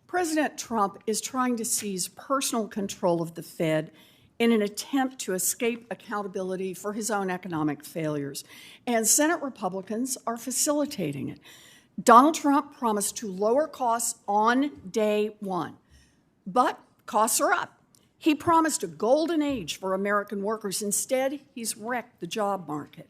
President Trump is trying to seize personal control of the Fed in an attempt to escape accountability for his own economic failures, and Senate Republicans are facilitating it. Donald Trump promised to lower costs on day one, but costs are up. He promised a golden age for American workers. Instead, he's wrecked the job market.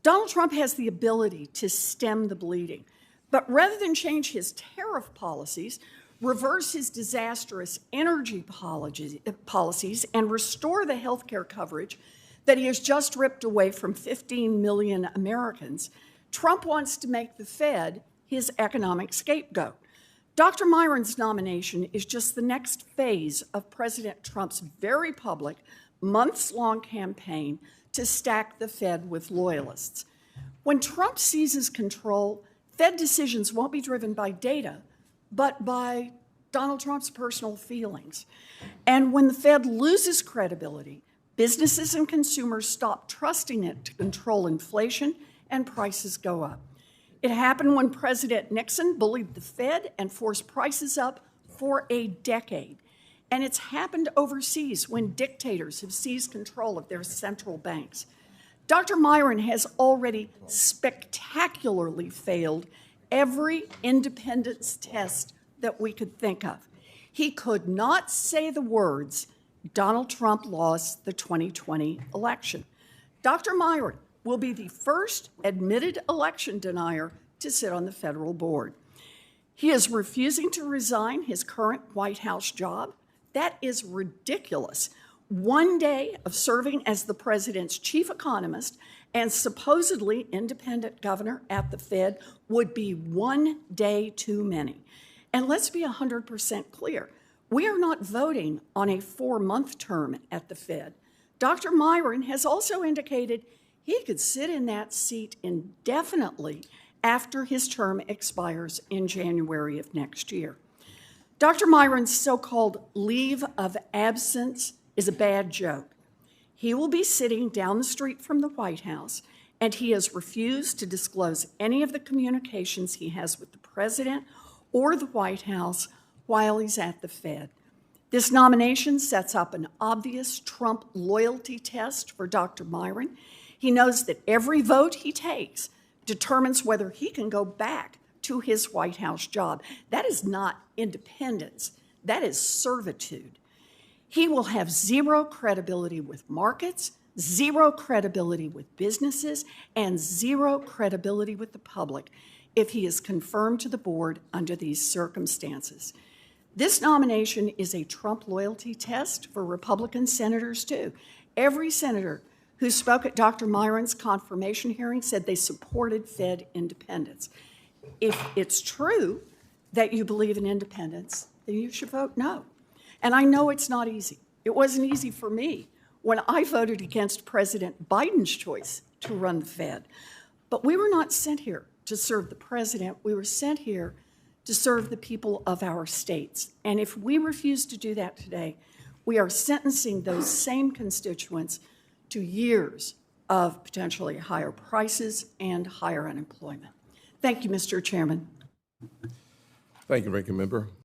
Donald Trump has the ability to stem the bleeding, but rather than change his tariff policies, reverse his disastrous energy policies, and restore the health care coverage that he has just ripped away from 15 million Americans, Trump wants to make the Fed his economic scapegoat. Dr. Miran's nomination is just the next phase of President Trump's very public, months-long campaign to stack the Fed with loyalists. When Trump seizes control, Fed decisions won't be driven by data, but by Donald Trump's personal feelings. And when the Fed loses credibility, businesses and consumers stop trusting it to control inflation and prices go up. It happened when President Nixon bullied the Fed and forced prices up for a decade. And it's happened overseas when dictators have seized control of their central banks. Dr. Miran has already spectacularly failed every independence test that we could think of. He could not say the words, "Donald Trump lost the 2020 election." Dr. Miran will be the first admitted election denier to sit on the federal board. He is refusing to resign his current White House job. That is ridiculous. One day of serving as the president's chief economist and supposedly independent governor at the Fed would be one day too many. And let's be 100% clear. We are not voting on a 4-month term at the Fed. Dr. Miran has also indicated he could sit in that seat indefinitely after his term expires in January of next year. Dr. Miran's so-called leave of absence is a bad joke. He will be sitting down the street from the White House, and he has refused to disclose any of the communications he has with the president or the White House while he's at the Fed. This nomination sets up an obvious Trump loyalty test for Dr. Miran. He knows that every vote he takes determines whether he can go back to his White House job. That is not independence. That is servitude. He will have zero credibility with markets, zero credibility with businesses, and zero credibility with the public if he is confirmed to the board under these circumstances. This nomination is a Trump loyalty test for Republican senators, too. Every senator who spoke at Dr. Miran's confirmation hearing said they supported Fed independence. If it's true that you believe in independence, then you should vote no. And I know it's not easy. It wasn't easy for me when I voted against President Biden's choice to run the Fed. But we were not sent here to serve the president. We were sent here to serve the people of our states. And if we refuse to do that today, we are sentencing those same constituents to years of potentially higher prices and higher unemployment. Thank you, Mr. Chairman. Thank you, Ranking Member.